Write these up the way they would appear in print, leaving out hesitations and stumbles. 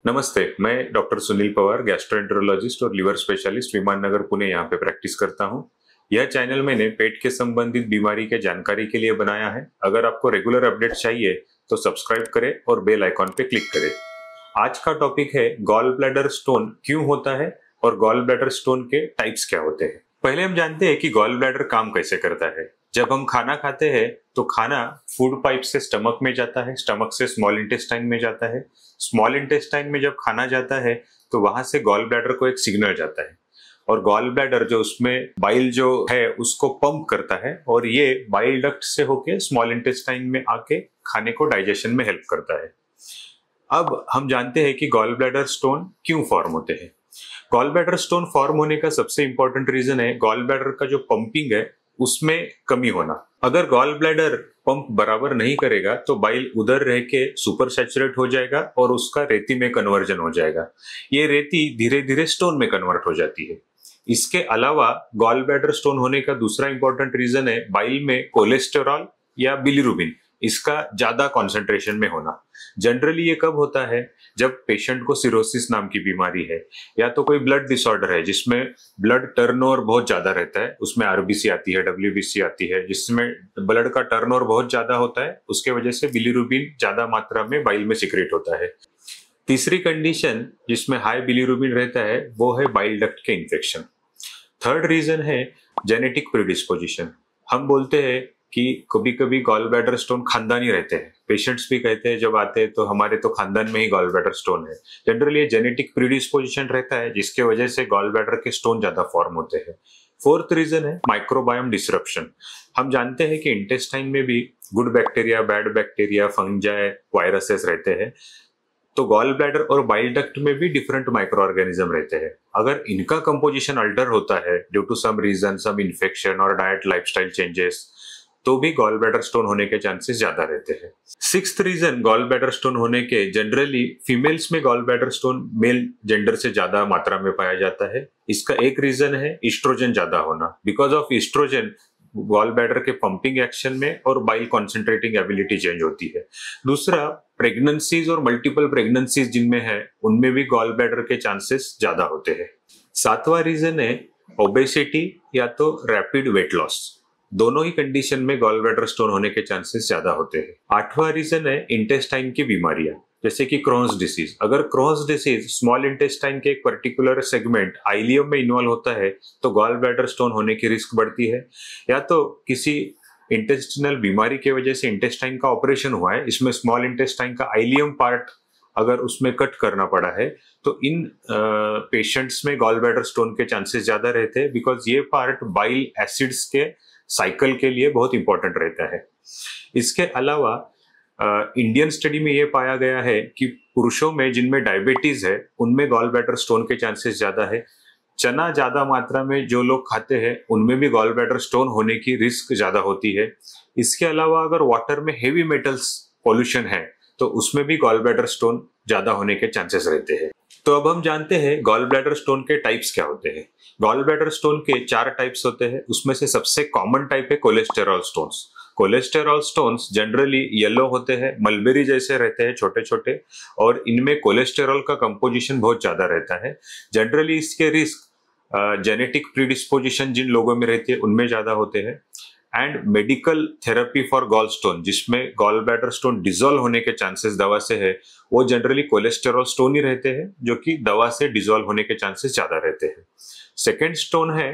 नमस्ते, मैं doctor Sunil Pawar, gastroenterologist और लिवर स्पेशलिस्ट, विमान नगर पुणे यहाँ पे प्रैक्टिस करता हूँ। यह चैनल मैंने पेट के संबंधित बीमारी के जानकारी के लिए बनाया है। अगर आपको रेगुलर अपडेट चाहिए तो सब्सक्राइब करें और बेल आइकॉन पे क्लिक करें। आज का टॉपिक है गॉल ब्लैडर स्टोन क्यों होता है और गॉल ब्लैडर स्टोन के टाइप्स क्या होते हैं। पहले हम जानते हैं कि गॉल ब्लैडर काम कैसे करता है। जब हम खाना खाते हैं तो खाना फूड पाइप से स्टमक में जाता है, स्टमक से स्मॉल इंटेस्टाइन में जाता है। स्मॉल इंटेस्टाइन में जब खाना जाता है तो वहां से गॉल ब्लैडर को एक सिग्नल जाता है और गॉल ब्लैडर जो उसमें बाइल जो है उसको पंप करता है और ये बाइल डक्ट से होके स्मॉल इंटेस्टाइन में आके खाने को डाइजेशन में हेल्प करता है। अब हम जानते हैं कि गॉल ब्लैडर स्टोन क्यों फॉर्म होते हैं। गॉल ब्लैडर स्टोन फॉर्म होने का सबसे इंपॉर्टेंट रीजन है गॉल ब्लैडर का जो पंपिंग है उसमें कमी होना। अगर गॉल ब्लैडर पंप बराबर नहीं करेगा तो बाइल उधर रह के सुपर सैचुरेट हो जाएगा और उसका रेती में कन्वर्जन हो जाएगा। ये रेती धीरे धीरे स्टोन में कन्वर्ट हो जाती है। इसके अलावा गॉल ब्लैडर स्टोन होने का दूसरा इंपॉर्टेंट रीजन है बाइल में कोलेस्टेरॉल या बिलीरुबिन इसका ज्यादा कॉन्सेंट्रेशन में होना। जनरली ये कब होता है? जब पेशेंट को सिरोसिस नाम की बीमारी है या तो कोई ब्लड डिसऑर्डर है जिसमें ब्लड टर्नओवर बहुत ज्यादा रहता है, उसमें आरबीसी आती है, डब्ल्यूबीसी आती है, जिसमें ब्लड का टर्नओवर बहुत ज्यादा होता है, उसके वजह से बिलीरुबिन ज्यादा मात्रा में बाइल में सिक्रेट होता है। तीसरी कंडीशन जिसमें हाई बिलीरुबिन रहता है वो है बाइल डक्ट के इन्फेक्शन। थर्ड रीजन है जेनेटिक प्रीडिस्पोजिशन। हम बोलते हैं कि कभी कभी गॉल ब्लैडर स्टोन खानदानी रहते हैं। पेशेंट्स भी कहते हैं जब आते हैं तो हमारे तो खानदान में ही गॉल ब्लैडर स्टोन है। जनरली ये जेनेटिक प्रीडिस्पोजिशन रहता है जिसके वजह से गॉल ब्लैडर के स्टोन ज्यादा फॉर्म होते हैं। फोर्थ रीजन है माइक्रोबायोम डिसरप्शन। हम जानते हैं कि इंटेस्टाइन में भी good bacteria, bad bacteria, fungi, viruses रहते हैं, तो गॉल ब्लैडर और बाइल डक्ट में भी डिफरेंट माइक्रो ऑर्गेनिज्म रहते हैं। अगर इनका कंपोजिशन अल्टर होता है due to some reason, some infection और डाइट लाइफस्टाइल चेंजेस, तो भी गॉल ब्लैडर स्टोन होने के चांसेस ज्यादा रहते हैं। Sixth reason gall bladder stone होने के, जनरली फीमेल्स में gall bladder stone male gender से ज्यादा मात्रा में पाया जाता है। इसका एक रीजन है ईस्ट्रोजन ज्यादा होना। Because of oestrogen gall bladder के पंपिंग एक्शन में और बाइल कॉन्सेंट्रेटिंग एबिलिटी चेंज होती है। दूसरा, प्रेगनेंसीज और मल्टीपल प्रेगनेंसीज जिनमें है उनमें भी गॉल ब्लैडर के चांसेस ज्यादा होते हैं। सातवां रीजन है ओबेसिटी या तो रैपिड वेट लॉस। दोनों ही कंडीशन में गॉल ब्लैडर स्टोन होने के चांसेस ज्यादा होते हैं। आठवां रीजन है इंटेस्टाइन की बीमारियां जैसे कि क्रोन्स डिसीज। अगर क्रोन्स डिसीज स्मॉल इंटेस्टाइन के एक पर्टिकुलर सेगमेंट आइलियम में इन्वॉल्व होता है तो गॉल ब्लैडर स्टोन होने की रिस्क बढ़ती है। या तो किसी इंटेस्टिनल बीमारी की वजह से इंटेस्टाइन का ऑपरेशन हुआ है, इसमें स्मॉल इंटेस्टाइन का आइलियम पार्ट अगर उसमें कट करना पड़ा है तो इन पेशेंट्स में गॉल ब्लैडर स्टोन के चांसेस ज्यादा रहते हैं। बिकॉज ये पार्ट बाइल एसिड्स के साइकिल के लिए बहुत इंपॉर्टेंट रहता है। इसके अलावा इंडियन स्टडी में यह पाया गया है कि पुरुषों में जिनमें डायबिटीज है उनमें गॉल ब्लैडर स्टोन के चांसेस ज्यादा है। चना ज्यादा मात्रा में जो लोग खाते हैं उनमें भी गॉल ब्लैडर स्टोन होने की रिस्क ज्यादा होती है। इसके अलावा अगर वाटर में हेवी मेटल्स पॉल्यूशन है तो उसमें भी गॉल ब्लैडर स्टोन ज्यादा होने के चांसेस रहते हैं। तो अब हम जानते हैं गॉल ब्लैडर स्टोन के टाइप्स क्या होते हैं। गॉल ब्लैडर स्टोन के 4 टाइप्स होते हैं। उसमें से सबसे कॉमन टाइप है cholesterol stones. Cholesterol stones generally yellow होते हैं, मलबेरी जैसे रहते हैं छोटे छोटे, और इनमें कोलेस्टेरॉल का कंपोजिशन बहुत ज्यादा रहता है। जनरली इसके रिस्क जेनेटिक प्रीडिस्पोजिशन जिन लोगों में रहती है उनमें ज्यादा होते हैं। And medical therapy for gall stone जिसमें गॉल ब्लैडर स्टोन डिसॉल्व होने के चांसेस दवा से है, वो जनरली कोलेस्टेरॉल स्टोन ही रहते हैं जो कि दवा से डिसॉल्व होने के चांसेस ज्यादा रहते हैं। सेकेंड स्टोन है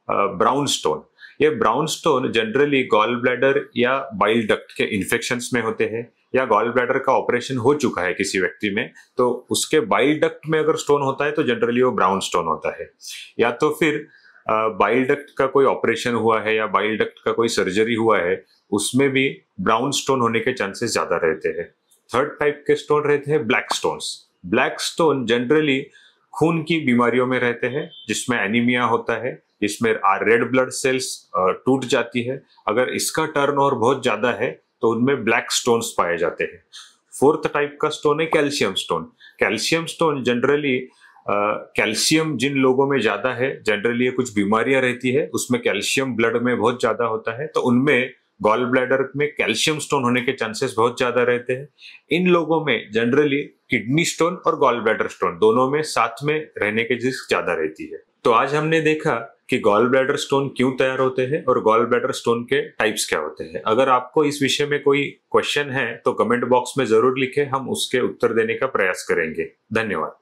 ब्राउन स्टोन। ये brown stone generally gall bladder या बाइल डक्ट के इन्फेक्शंस में होते हैं, या गॉल ब्लैडर का ऑपरेशन हो चुका है किसी व्यक्ति में तो उसके बाइल डक्ट में अगर स्टोन होता है तो जनरली वो ब्राउन स्टोन होता है। या तो फिर बाइल डक्ट का कोई ऑपरेशन हुआ है या बाइल डक्ट का कोई सर्जरी हुआ है उसमें भी ब्राउन स्टोन होने के चांसेस ज्यादा रहते हैं। थर्ड टाइप के स्टोन रहते हैं black stones. Black stone generally खून की बीमारियों में रहते हैं जिसमें एनीमिया होता है, जिसमें रेड ब्लड सेल्स टूट जाती है। अगर इसका टर्नओवर बहुत ज्यादा है तो उनमें ब्लैक स्टोन्स पाए जाते हैं। फोर्थ टाइप का स्टोन है calcium stone. Calcium stone generally calcium जिन लोगों में ज्यादा है, जनरली कुछ बीमारियां रहती है उसमें कैल्शियम ब्लड में बहुत ज्यादा होता है तो उनमें गॉल ब्लैडर में कैल्शियम स्टोन होने के चांसेस बहुत ज्यादा रहते हैं। इन लोगों में जनरली किडनी स्टोन और गॉल ब्लैडर स्टोन दोनों में साथ में रहने की रिस्क ज्यादा रहती है। तो आज हमने देखा कि गॉल ब्लैडर स्टोन क्यों तैयार होते हैं और गॉल ब्लैडर स्टोन के टाइप्स क्या होते हैं। अगर आपको इस विषय में कोई क्वेश्चन है तो कमेंट बॉक्स में जरूर लिखें, हम उसके उत्तर देने का प्रयास करेंगे। धन्यवाद।